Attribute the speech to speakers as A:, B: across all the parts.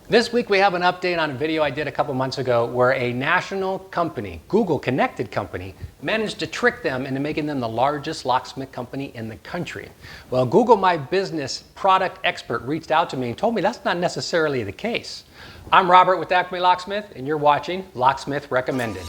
A: This week we have an update on a video I did a couple months ago where a national company, Google connected company, managed to trick them into making them the largest locksmith company in the country. Well, Google My Business product expert reached out to me and told me that's not necessarily the case. I'm Robert with Acme Locksmith and you're watching Locksmith Recommended.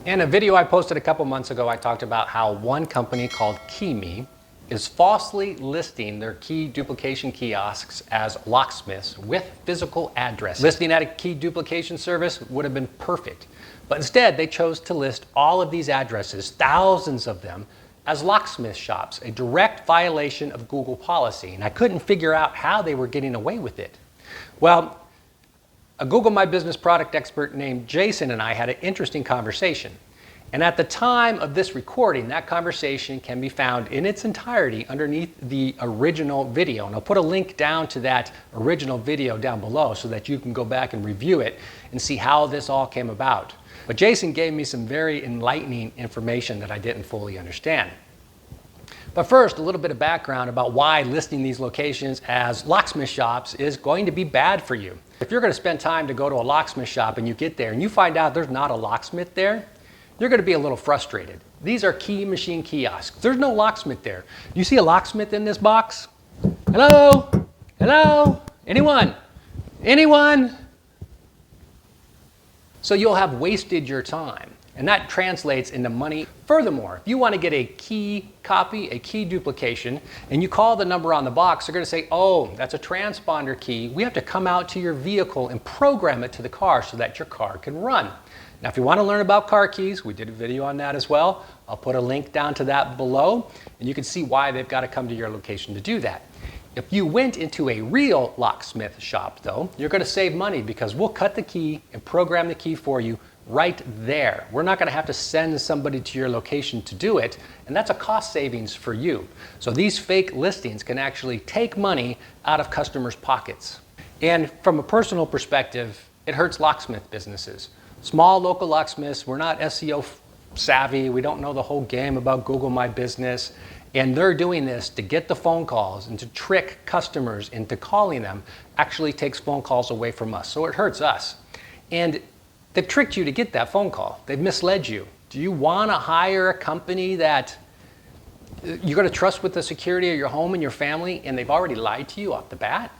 A: In a video I posted a couple months ago, I talked about how one company called KeyMe is falsely listing their key duplication kiosks as locksmiths with physical addresses. Listing at a key duplication service would have been perfect, but instead they chose to list all of these addresses, thousands of them, as locksmith shops, a direct violation of Google policy, and I couldn't figure out how they were getting away with it. Well, a Google My Business product expert named Jason and I had an interesting conversation. And at the time of this recording, that conversation can be found in its entirety underneath the original video. And I'll put a link down to that original video down below so that you can go back and review it and see how this all came about. But Jason gave me some very enlightening information that I didn't fully understand. But first, a little bit of background about why listing these locations as locksmith shops is going to be bad for you. If you're going to spend time to go to a locksmith shop and you get there and you find out there's not a locksmith there, you're going to be a little frustrated. These are key machine kiosks. There's no locksmith there. You see a locksmith in this box? Hello? Hello? Anyone? Anyone? So you'll have wasted your time, and that translates into money. Furthermore, if you want to get a key copy, a key duplication, and you call the number on the box, they're going to say, oh, that's a transponder key. We have to come out to your vehicle and program it to the car so that your car can run. Now, if you want to learn about car keys, we did a video on that as well. I'll put a link down to that below, and you can see why they've got to come to your location to do that. If you went into a real locksmith shop, though, you're going to save money because we'll cut the key and program the key for you right there. We're not going to have to send somebody to your location to do it, and that's a cost savings for you. So these fake listings can actually take money out of customers' pockets. And from a personal perspective, it hurts locksmith businesses. Small local locksmiths, we're not SEO savvy, we don't know the whole game about Google My Business, and they're doing this to get the phone calls and to trick customers into calling them actually takes phone calls away from us, so it hurts us. And they've tricked you to get that phone call. They've misled you. Do you want to hire a company that you're going to trust with the security of your home and your family, and they've already lied to you off the bat?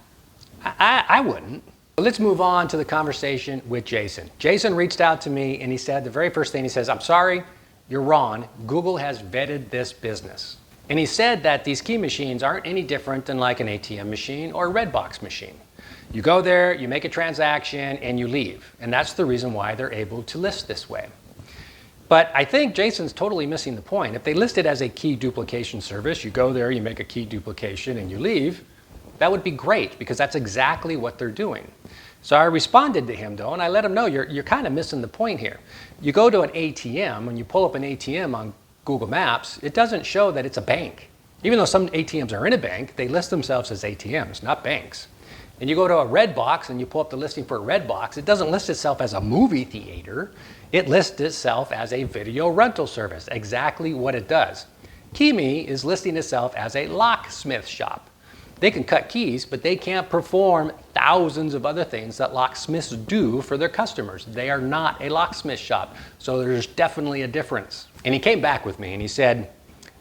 A: I wouldn't. Let's move on to the conversation with Jason. Jason reached out to me and he said, the very first thing he says, I'm sorry, you're wrong. Google has vetted this business. And he said that these key machines aren't any different than like an ATM machine or a red box machine. You go there, you make a transaction, and you leave. And that's the reason why they're able to list this way. But I think Jason's totally missing the point. If they list it as a key duplication service, you go there, you make a key duplication, and you leave, that would be great because that's exactly what they're doing. So I responded to him though, and I let him know you're kind of missing the point here. You go to an ATM, when you pull up an ATM on Google Maps, it doesn't show that it's a bank. Even though some ATMs are in a bank, they list themselves as ATMs, not banks. And you go to a red box and you pull up the listing for a red box, it doesn't list itself as a movie theater. It lists itself as a video rental service, exactly what it does. KeyMe is listing itself as a locksmith shop. They can cut keys, but they can't perform thousands of other things that locksmiths do for their customers. They are not a locksmith shop, so there's definitely a difference. And he came back with me and he said,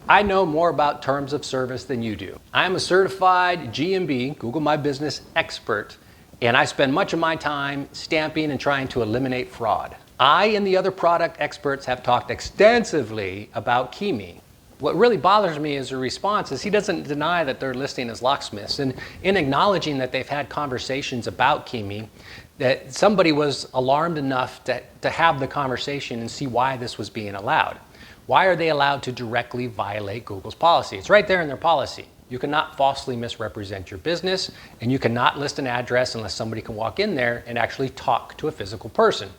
A: I know more about terms of service than you do. I'm a certified GMB, Google My Business expert, and I spend much of my time stamping and trying to eliminate fraud. I and the other product experts have talked extensively about KeyMe. What really bothers me is the response is he doesn't deny that they're listing as locksmiths. And in acknowledging that they've had conversations about KeyMe, that somebody was alarmed enough to have the conversation and see why this was being allowed. Why are they allowed to directly violate Google's policy? It's right there in their policy. You cannot falsely misrepresent your business, and you cannot list an address unless somebody can walk in there and actually talk to a physical person.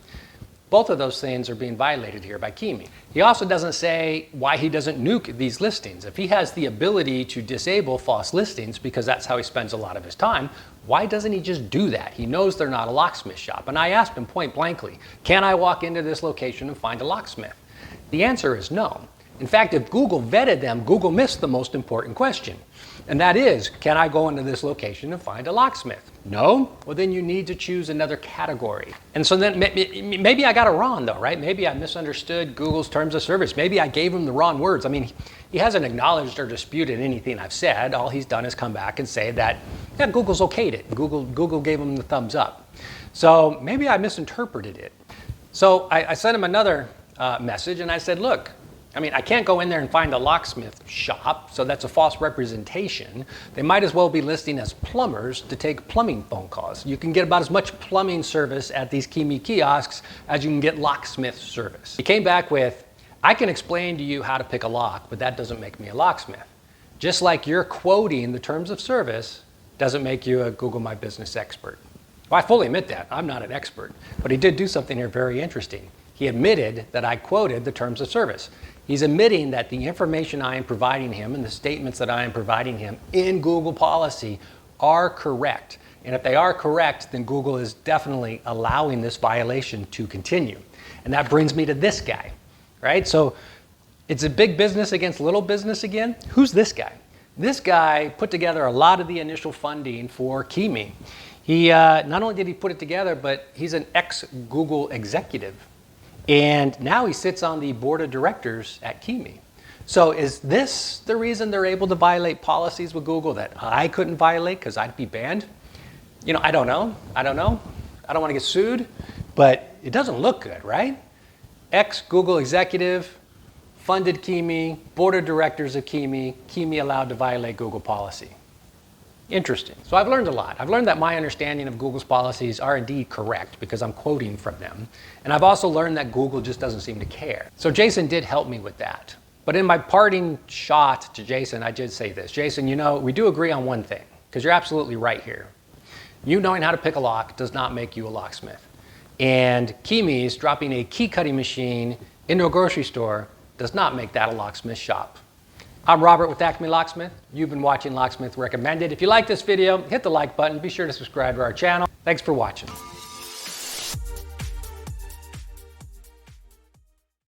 A: Both of those things are being violated here by KeyMe. He also doesn't say why he doesn't nuke these listings. If he has the ability to disable false listings because that's how he spends a lot of his time, why doesn't he just do that? He knows they're not a locksmith shop. And I asked him point blankly, can I walk into this location and find a locksmith? The answer is no. In fact, if Google vetted them, Google missed the most important question. And that is, can I go into this location and find a locksmith? No? Well, then you need to choose another category. And so then maybe I got it wrong though, right? Maybe I misunderstood Google's terms of service. Maybe I gave him the wrong words. I mean, he hasn't acknowledged or disputed anything I've said. All he's done is come back and say that, yeah, Google's okayed it. Google gave him the thumbs up. So maybe I misinterpreted it. So I sent him another message and I said, look, I mean, I can't go in there and find a locksmith shop, so that's a false representation. They might as well be listing as plumbers to take plumbing phone calls. You can get about as much plumbing service at these KeyMe kiosks as you can get locksmith service. He came back with, I can explain to you how to pick a lock, but that doesn't make me a locksmith. Just like you're quoting the terms of service doesn't make you a Google My Business expert. Well, I fully admit that. I'm not an expert, but he did do something here very interesting. He admitted that I quoted the terms of service. He's admitting that the information I am providing him and the statements that I am providing him in Google policy are correct. And if they are correct, then Google is definitely allowing this violation to continue. And that brings me to this guy, right? So it's a big business against little business again. Who's this guy? This guy put together a lot of the initial funding for KeyMe. He not only did he put it together, but he's an ex-Google executive. And now he sits on the board of directors at KeyMe. So is this the reason they're able to violate policies with Google that I couldn't violate because I'd be banned? You know, I don't know. I don't want to get sued, but it doesn't look good, right? Ex-Google executive, funded KeyMe, board of directors of KeyMe, KeyMe allowed to violate Google policy. Interesting. So I've learned a lot. I've learned that my understanding of Google's policies are indeed correct because I'm quoting from them. And I've also learned that Google just doesn't seem to care. So Jason did help me with that. But in my parting shot to Jason, I did say this. Jason, you know, we do agree on one thing, because you're absolutely right here. You knowing how to pick a lock does not make you a locksmith. And KeyMes dropping a key cutting machine into a grocery store does not make that a locksmith shop. I'm Robert with Acme Locksmith. You've been watching Locksmith Recommended. If you like this video, hit the like button. Be sure to subscribe to our channel. Thanks for watching.